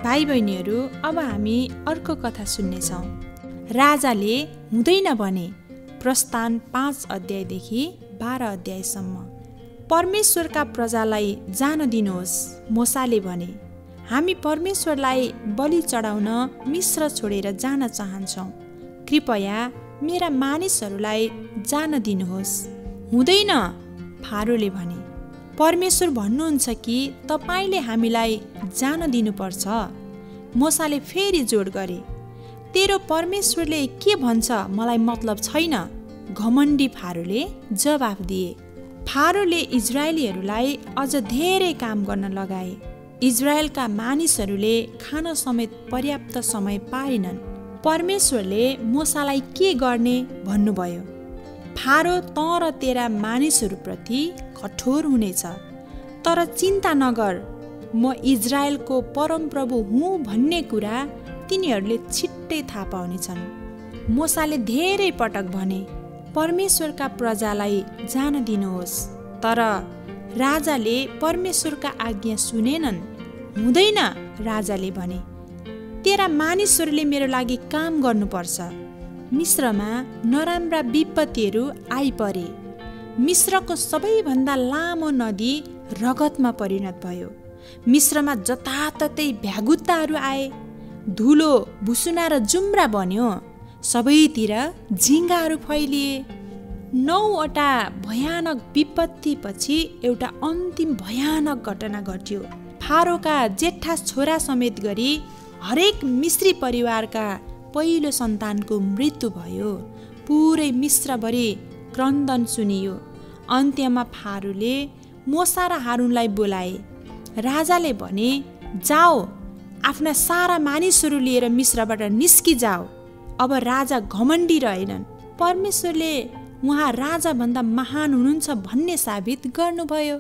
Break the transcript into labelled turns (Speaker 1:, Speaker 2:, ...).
Speaker 1: भाइ बहिनीहरू, अब हामी अर्को कथा सुन्नेछौँ। राजाले हुँदैन भने। प्रस्थान 5 अध्यायदेखि 12 अध्यायसम्म। परमेश्वरका प्रजालाई जान दिनुहोस्। मूसाले भने, हामी परमेश्वरलाई बलि चढाउन मिस्र छोडेर जान चाहन्छौँ। कृपया मेरा मानिसहरूलाई जान दिनुहोस्। हुँदैन, फारोले भने। परमेश्वर भन्नुहुन्छ कि तपाईँले हामीलाई जान दिनुपर्छ। मूसाले फेरि जोड गरे, तेरो परमेश्वरले के भन्छ मलाई मतलब छैन। घमण्डी फारोले जवाफ दिए। फारोले इजरायलीहरूलाई अझ धेरै काम गर्न लगाए। इजरायलका मानिसहरूले खान समेत पर्याप्त समय पाएनन्। परमेश्वरले मूसालाई के गर्ने भन्नुभयो। फारो त र तेरा मानिसहरूप्रति कठोर हुनेछ, तर चिन्ता नगर, म इजरायलको परमप्रभु हुँ भन्ने कुरा तिनीहरूले छिट्टै थाहा पाउनेछन्। मूसाले धेरै पटक भने, परमेश्वरका प्रजालाई जान दिनुहोस्, तर राजाले परमेश्वरका आज्ञा सुनेनन्। हुँदैन, राजाले भने, तेरा मानिसहरूले मेरो लागि काम गर्नुपर्छ। मिस्रमा नराम्रा विपत्तिहरू आइपरे। मिस्रको सबैभन्दा लामो नदी रगतमा परिणत भयो। मिस्रमा जताततै भ्यागुत्ताहरू आए। धुलो, भुसुना र जुम्रा बन्यो। सबैतिर झिङ्गाहरू फैलिए। 9वटा भयानक विपत्तिपछि एउटा अन्तिम भयानक घटना घट्यो। फारोका जेठा छोरा समेत गरी हरेक मिस्री परिवारका पहिलो सन्तानको मृत्यु भयो। पुरै मिस्रभरि क्रन्दन सुनियो। अन्त्यमा फारोले मूसा र हारूनलाई बोलाए। राजाले भने, जाओ, आफ्ना सारा मानिसहरू लिएर मिस्रबाट निस्किजाओ। अब राजा घमण्डी रहेनन्। परमेश्वरले उहाँ राजाभन्दा महान हुनुहुन्छ भन्ने साबित गर्नुभयो।